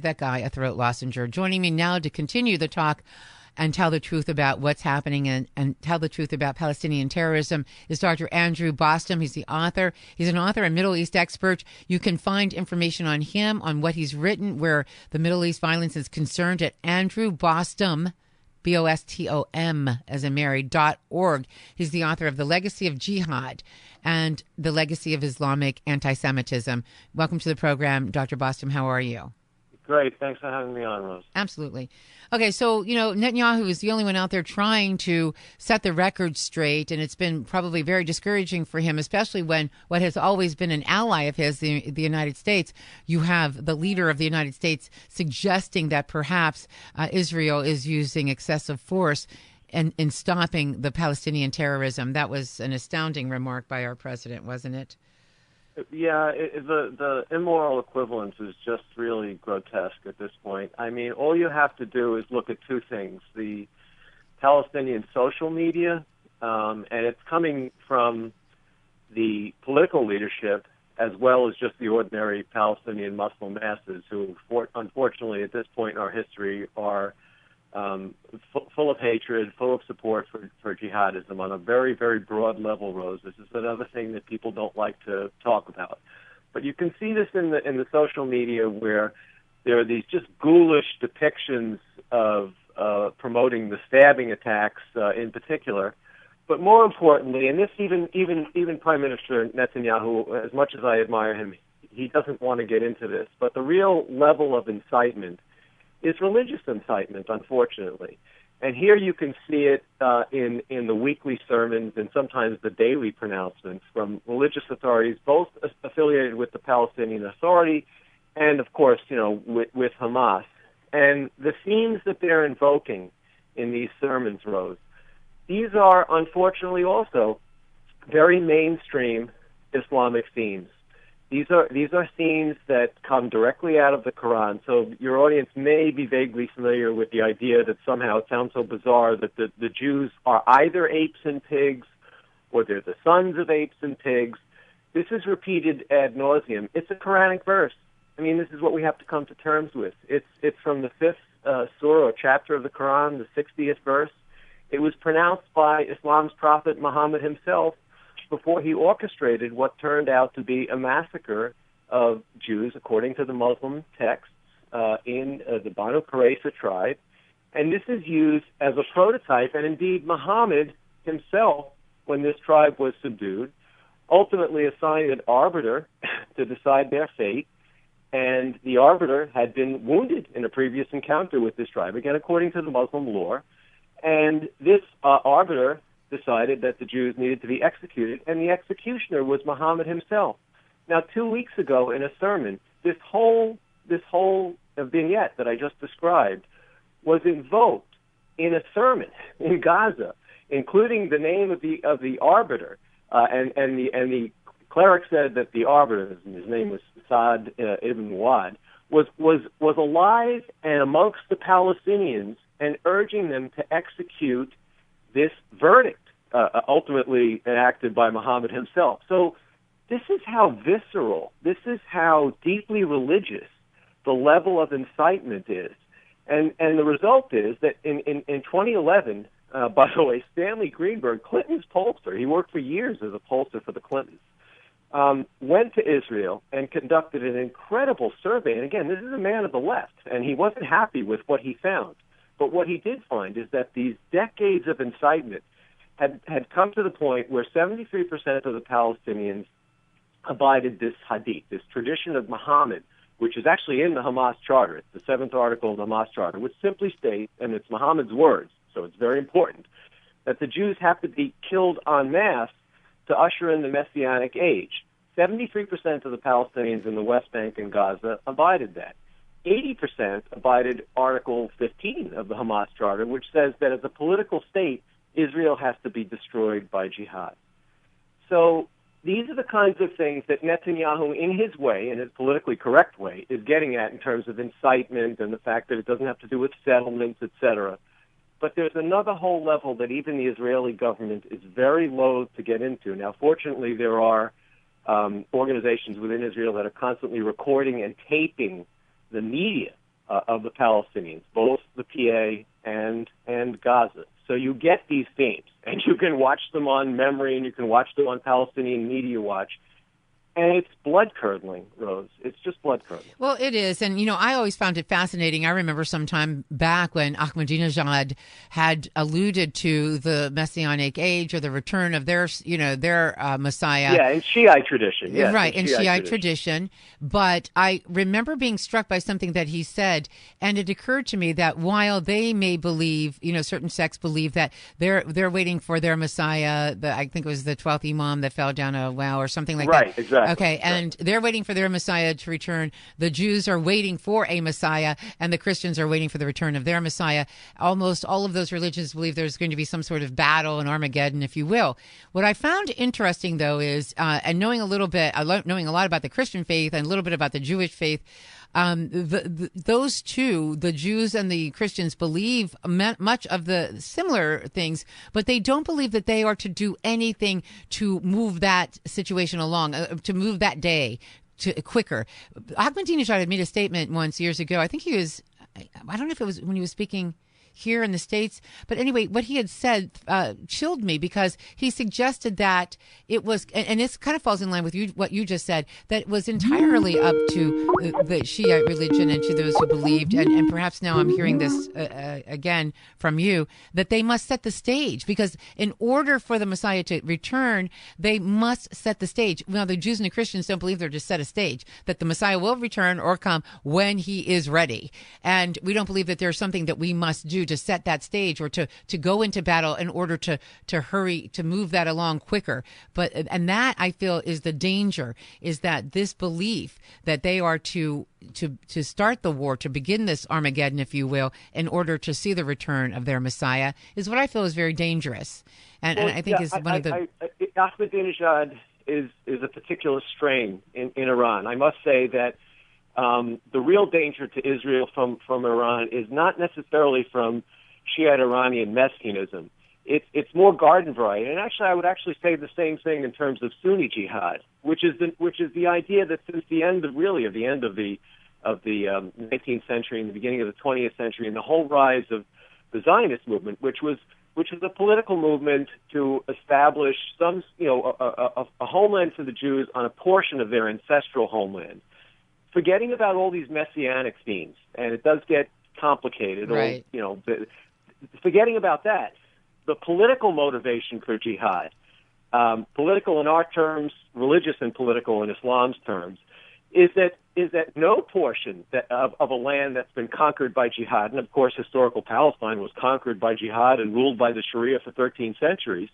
give that guy a throat lozenge. Joining me now to continue the talk and tell the truth about what's happening and tell the truth about Palestinian terrorism is Dr. Andrew Bostom. He's the author. He's an author and Middle East expert. You can find information on him, on what he's written, where the Middle East violence is concerned at Andrew Bostom, Bostom, as in Mary.org. He's the author of The Legacy of Jihad and The Legacy of Islamic Anti-Semitism. Welcome to the program, Dr. Bostom. How are you? Great. Thanks for having me on, Rose. Absolutely. Okay, so, Netanyahu is the only one out there trying to set the record straight, and it's been probably very discouraging for him, especially when what has always been an ally of his, the United States, you have the leader of the United States suggesting that perhaps Israel is using excessive force in stopping the Palestinian terrorism. That was an astounding remark by our president, wasn't it? Yeah, the immoral equivalence is just really grotesque at this point. I mean, all you have to do is look at two things. The Palestinian social media, and it's coming from the political leadership as well as just the ordinary Palestinian Muslim masses who, unfortunately, at this point in our history are full of hatred, full of support for jihadism on a very, very broad level, Rose. This is another thing that people don't like to talk about. But you can see this in the social media where there are these just ghoulish depictions of promoting the stabbing attacks in particular. But more importantly, and this even Prime Minister Netanyahu, as much as I admire him, he doesn't want to get into this. But the real level of incitement is religious incitement, unfortunately. And here you can see it in the weekly sermons and sometimes the daily pronouncements from religious authorities, both affiliated with the Palestinian Authority and, of course, with Hamas. And the themes that they're invoking in these sermons, Rose, these are, unfortunately, also very mainstream Islamic themes. These are themes that come directly out of the Quran. So your audience may be vaguely familiar with the idea that somehow it sounds so bizarre that the Jews are either apes and pigs or they're the sons of apes and pigs. This is repeated ad nauseum. It's a Quranic verse. I mean, this is what we have to come to terms with. It's from the 5th surah or chapter of the Quran, the 60th verse. It was pronounced by Islam's prophet Muhammad himself before he orchestrated what turned out to be a massacre of Jews, according to the Muslim texts, in the Banu Qurayza tribe. And this is used as a prototype, and indeed Muhammad himself, when this tribe was subdued, ultimately assigned an arbiter to decide their fate, and the arbiter had been wounded in a previous encounter with this tribe, again according to the Muslim lore, and this arbiter decided that the Jews needed to be executed, and the executioner was Muhammad himself. Now, 2 weeks ago in a sermon, this whole vignette that I just described was invoked in a sermon in Gaza, including the name of the arbiter, and the cleric said that the arbiter, his name was Saad ibn Wad, was alive and amongst the Palestinians and urging them to execute this verdict, ultimately enacted by Muhammad himself. So this is how visceral, this is how deeply religious the level of incitement is. And the result is that in 2011, by the way, Stanley Greenberg, Clinton's pollster, he worked for years as a pollster for the Clintons, went to Israel and conducted an incredible survey. And again, this is a man of the left, and he wasn't happy with what he found. But what he did find is that these decades of incitement had come to the point where 73% of the Palestinians abided this hadith, this tradition of Muhammad, which is actually in the Hamas Charter. It's the 7th article of the Hamas Charter, which simply states, and it's Muhammad's words, so it's very important, that the Jews have to be killed en masse to usher in the Messianic age. 73% of the Palestinians in the West Bank and Gaza abided that. 80% abided Article 15 of the Hamas Charter, which says that as a political state, Israel has to be destroyed by jihad. So these are the kinds of things that Netanyahu, in his way, in his politically correct way, is getting at in terms of incitement and the fact that it doesn't have to do with settlements, etc. But there's another whole level that even the Israeli government is very loath to get into. Now, fortunately, there are organizations within Israel that are constantly recording and taping the media of the Palestinians, both the PA and Gaza. So you get these themes, and you can watch them on Memory, and you can watch them on Palestinian Media Watch. And it's blood-curdling, Rose. It's just blood-curdling. Well, it is. And, I always found it fascinating. I remember some time back when Ahmadinejad had alluded to the Messianic age or the return of their Messiah. Yeah, in Shiite tradition. Yes, right, in Shiite tradition. But I remember being struck by something that he said, and it occurred to me that while they may believe, certain sects believe that they're waiting for their Messiah, I think it was the 12th Imam that fell down a well or something like that. Right, exactly. Okay, and they're waiting for their Messiah to return. The Jews are waiting for a Messiah, and the Christians are waiting for the return of their Messiah. Almost all of those religions believe there's going to be some sort of battle, an Armageddon, if you will. What I found interesting, though, is, and knowing a lot about the Christian faith and a little bit about the Jewish faith, those two, the Jews and the Christians, believe much of the similar things, but they don't believe that they are to do anything to move that situation along, to move that day to quicker. Ahmadinejad had made a statement once years ago. I think I don't know if it was when he was speaking here in the States. But anyway, what he had said chilled me, because he suggested that it was, and this kind of falls in line with what you just said, that it was entirely up to the Shiite religion and to those who believed, and perhaps now I'm hearing this again from you, that they must set the stage, because in order for the Messiah to return, they must set the stage. Now, the Jews and the Christians don't believe they're to set a stage, that the Messiah will return or come when he is ready. And we don't believe that there's something that we must do to set that stage or to go into battle in order to hurry, to move that along quicker. And that, I feel, is the danger, is that this belief that they are to start the war, to begin this Armageddon, if you will, in order to see the return of their Messiah, is what I feel is very dangerous. And I think is one of the... Ahmadinejad is a particular strain in Iran. I must say that the real danger to Israel from Iran is not necessarily from Shiite Iranian messianism. It's more garden variety. And actually, I would say the same thing in terms of Sunni jihad, which is the idea that since the end of the 19th century and the beginning of the 20th century, and the whole rise of the Zionist movement, which was a political movement to establish some, a homeland for the Jews on a portion of their ancestral homeland, forgetting about all these messianic themes, and it does get complicated. Right. Forgetting about that, the political motivation for jihad, political in our terms, religious and political in Islam's terms, is that no portion of a land that's been conquered by jihad, and of course historical Palestine was conquered by jihad and ruled by the Sharia for 13 centuries,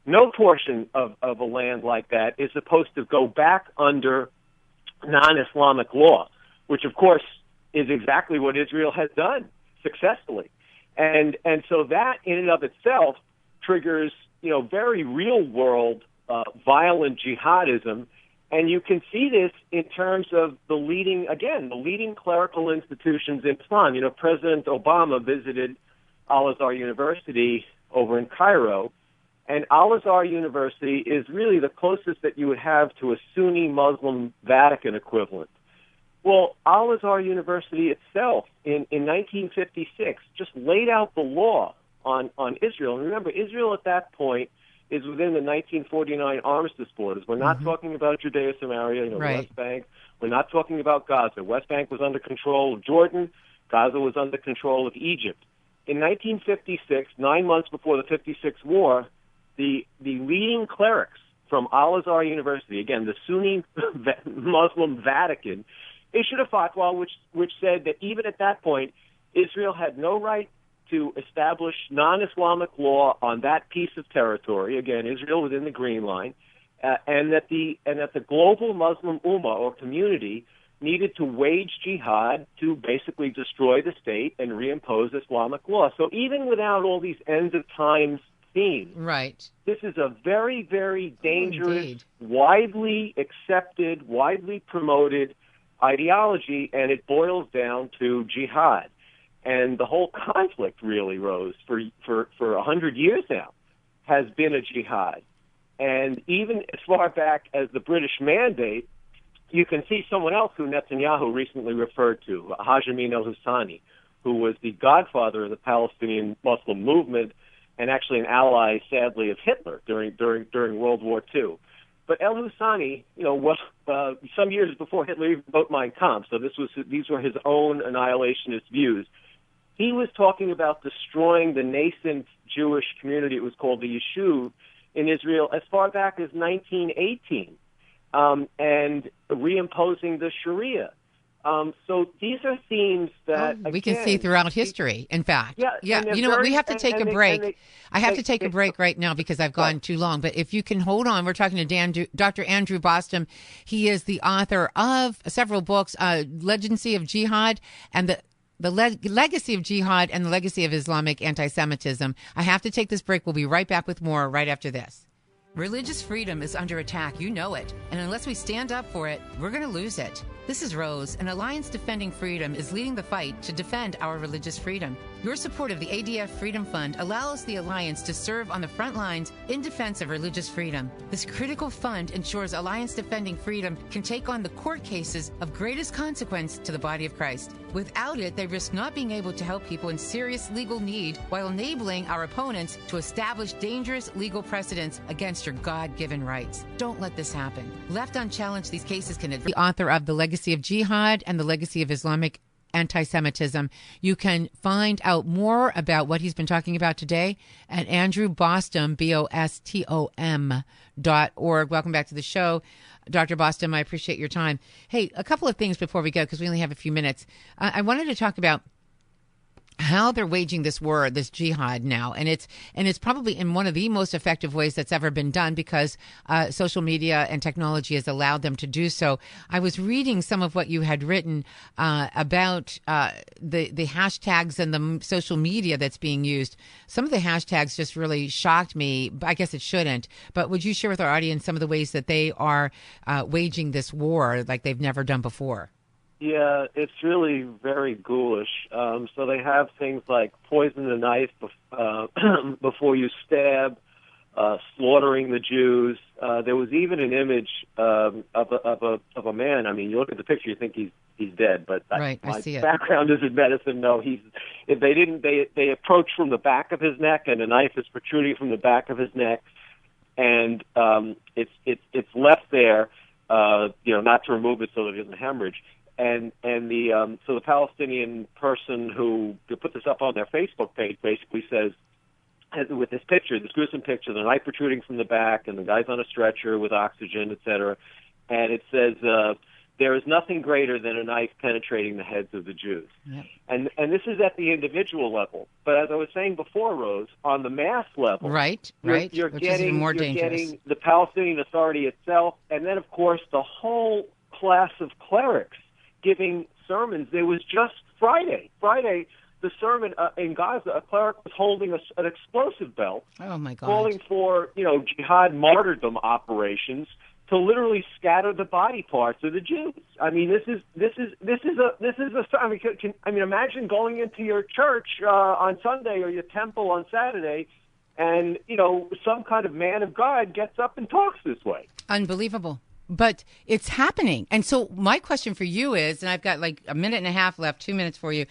no portion of a land like that is supposed to go back under non-Islamic law, which of course is exactly what Israel has done successfully. And so that in and of itself triggers, very real world violent jihadism. And you can see this in terms of the leading clerical institutions in Islam. President Obama visited Al-Azhar University over in Cairo, and Al-Azhar University is really the closest that you would have to a Sunni Muslim Vatican equivalent. Well, Al-Azhar University itself, in 1956, just laid out the law on Israel. And remember, Israel at that point is within the 1949 armistice borders. We're not talking about Judea, Samaria, right. West Bank. We're not talking about Gaza. West Bank was under control of Jordan. Gaza was under control of Egypt. In 1956, 9 months before the 56 war, the leading clerics from Al-Azhar University, again, the Sunni Muslim Vatican, issued a fatwa which said that even at that point, Israel had no right to establish non-Islamic law on that piece of territory. Again, Israel within the Green Line, and that the global Muslim ummah or community needed to wage jihad to basically destroy the state and reimpose Islamic law. So even without all these end of times themes, right, this is a very, very dangerous, widely accepted, widely promoted ideology, and it boils down to jihad. And the whole conflict really, Rose, for 100 years now, has been a jihad. And even as far back as the British Mandate, you can see someone else who Netanyahu recently referred to, Hashemi al-Husseini, who was the godfather of the Palestinian Muslim movement and actually an ally, sadly, of Hitler during World War II. But el-Husseini, was some years before Hitler even wrote Mein Kampf, so these were his own annihilationist views. He was talking about destroying the nascent Jewish community, it was called the Yishuv, in Israel as far back as 1918, and reimposing the Sharia. So these are themes that we can see throughout history, in fact. Yeah. We have to take a break. I have to take a break right now because I've gone too long. But if you can hold on, we're talking to Dr. Andrew Bostom. He is the author of several books, Legacy of Jihad and the Legacy of Jihad and the Legacy of Islamic Anti-Semitism. I have to take this break. We'll be right back with more right after this. Religious freedom is under attack. You know it. And unless we stand up for it, we're going to lose it. This is Rose, and Alliance Defending Freedom is leading the fight to defend our religious freedom. Your support of the ADF Freedom Fund allows the Alliance to serve on the front lines in defense of religious freedom. This critical fund ensures Alliance Defending Freedom can take on the court cases of greatest consequence to the body of Christ. Without it, they risk not being able to help people in serious legal need while enabling our opponents to establish dangerous legal precedents against your God-given rights. Don't let this happen. Left unchallenged, these cases can... The author of The Legacy of Jihad and The Legacy of Islamic Anti-Semitism. You can find out more about what he's been talking about today at Andrew Bostom, BOSTOM.org. Welcome back to the show, Dr. Bostom. I appreciate your time. Hey, a couple of things before we go, because we only have a few minutes. I wanted to talk about how they're waging this war, this jihad now. And it's probably in one of the most effective ways that's ever been done because social media and technology has allowed them to do so. I was reading some of what you had written about the hashtags and the social media that's being used. Some of the hashtags just really shocked me. I guess it shouldn't. But would you share with our audience some of the ways that they are waging this war like they've never done before? Yeah, it's really very ghoulish. So they have things like poison the knife before you stab, slaughtering the Jews. There was even an image of a man. I mean, you look at the picture, you think he's dead, but right, my I see it. background is in medicine. No, they approach from the back of his neck, and a knife is protruding from the back of his neck, and it's left there, not to remove it so that it doesn't hemorrhage. And the Palestinian person who put this up on their Facebook page basically says, with this picture, this gruesome picture, the knife protruding from the back, and the guy's on a stretcher with oxygen, etc. And it says, there is nothing greater than a knife penetrating the heads of the Jews. Yep. And this is at the individual level. But as I was saying before, Rose, on the mass level, you're getting the Palestinian Authority itself, and then, of course, the whole class of clerics giving sermons. There was just Friday, the sermon in Gaza, a cleric was holding an explosive belt, oh my God, calling for jihad martyrdom operations to literally scatter the body parts of the Jews. I mean, this is imagine going into your church on Sunday or your temple on Saturday, and some kind of man of God gets up and talks this way. Unbelievable. But it's happening. And so my question for you is, and I've got like a minute and a half left, 2 minutes for you.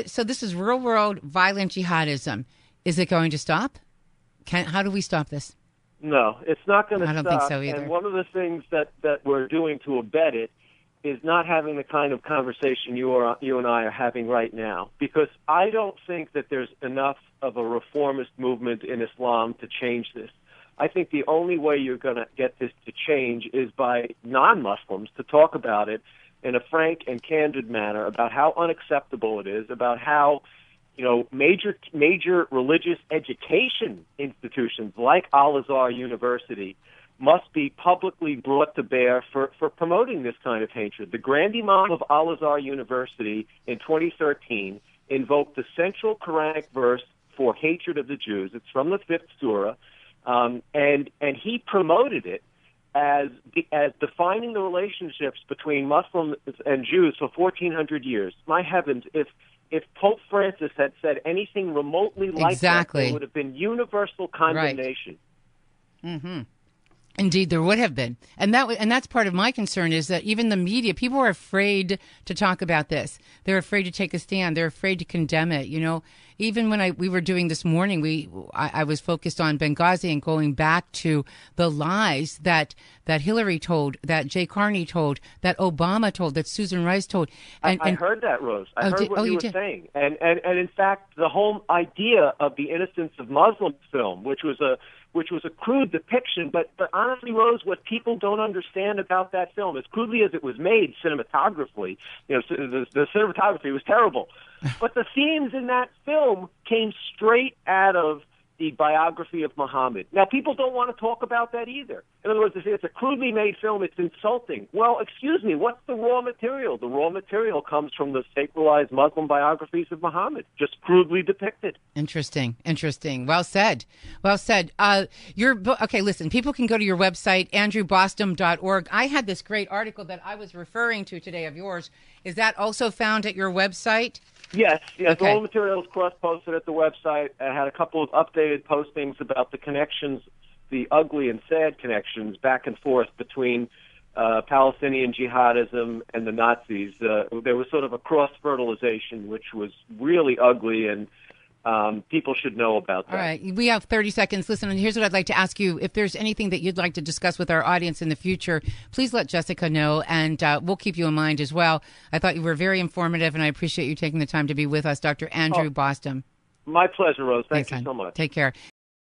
So this is real world violent jihadism. Is it going to stop? How do we stop this? No, it's not going to stop. I don't think so either. And one of the things that we're doing to abet it is not having the kind of conversation you and I are having right now. Because I don't think that there's enough of a reformist movement in Islam to change this. I think the only way you're going to get this to change is by non-Muslims to talk about it in a frank and candid manner about how unacceptable it is, about how major religious education institutions like Al-Azhar University must be publicly brought to bear for promoting this kind of hatred. The Grand Imam of Al-Azhar University in 2013 invoked the central Quranic verse for hatred of the Jews. It's from the 5th surah. And he promoted it as defining the relationships between Muslims and Jews for 1,400 years. My heavens, if Pope Francis had said anything remotely like that, there would have been universal condemnation. Right. Mm-hmm. Indeed, there would have been, and that's part of my concern is that even the media, people are afraid to talk about this. They're afraid to take a stand. They're afraid to condemn it. You know, even when we were doing this morning, I was focused on Benghazi and going back to the lies that Hillary told, that Jay Carney told, that Obama told, that Susan Rice told. And I heard that, Rose. I heard what you were saying, and in fact, the whole idea of the Innocence of Muslims film, which was a crude depiction, but honestly, Rose, what people don't understand about that film, as crudely as it was made cinematographically, you know, the cinematography was terrible, but the themes in that film came straight out of the biography of Muhammad. Now, people don't want to talk about that either. In other words, they say it's a crudely made film, it's insulting. Well, excuse me, what's the raw material? The raw material comes from the sacralized Muslim biographies of Muhammad, just crudely depicted. Interesting. Well said. Your book, okay, listen, people can go to your website, andrewbostom.org. I had this great article that I was referring to today of yours. Is that also found at your website? Yes. Okay. All the material is cross-posted at the website. I had a couple of updated postings about the connections, the ugly and sad connections back and forth between Palestinian jihadism and the Nazis. There was sort of a cross-fertilization, which was really ugly, and people should know about that. All right. We have 30 seconds. Listen, and here's what I'd like to ask you. If there's anything that you'd like to discuss with our audience in the future, please let Jessica know, and we'll keep you in mind as well. I thought you were very informative, and I appreciate you taking the time to be with us, Dr. Andrew Bostom. My pleasure, Rose. Thank you so much. Take care.